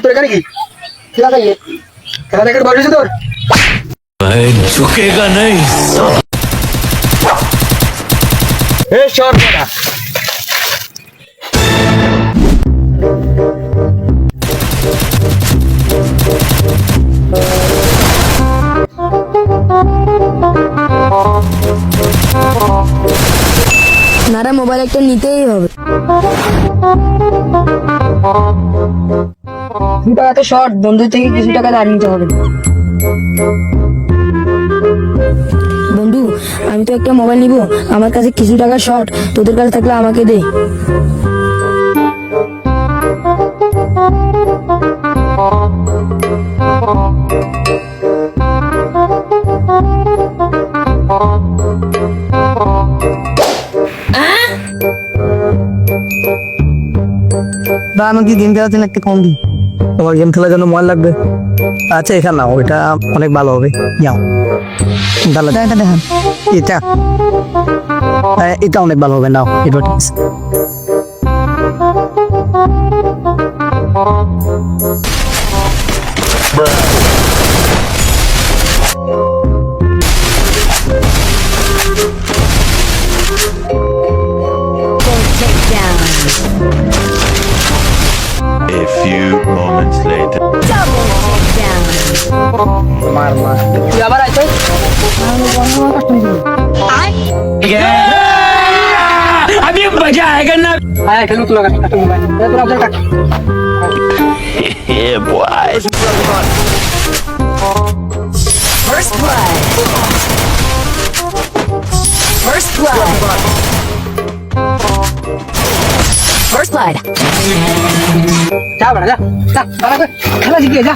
তোর এখানে কি খেলা দেখ, খেলা দেখার বয়স হয়েছে তোর? झुकेगा नहीं। এ শর্ট কথা। নারা মোবাইল একটা নিতেই হবে। টাকা শর্ট, বন্ধু থেকে কিছু টাকা ধার নিতে হবে। বন্ধু, আমি তো একটা মোবাইল নিব, আমার কাছে কিছু টাকা শর্ট, তোদের কাছে থাকলে আমাকে দে। বা আমাকে গেম খেলার জন্য একটা কম দিই। তোমার গেম খেলার জন্য মোবাইল লাগবে? আচ্ছা এখানে নাও, এটা অনেক ভালো হবে। যাও তাহলে এটা দেখান, এটা এটা অনেক ভালো হবে। নাও এটা ঠিক আছে। A few moments later. মার মার তুই আবার আইছো? अभी मजा आएगा ना। আয় খেলু তুই লাগা কাট মোবাইল। এ তোর আবার কাট। Yeah, boy. First blood. First blood. First blood. যা বড় যা। যা, খেলা শিখিয়ে যা।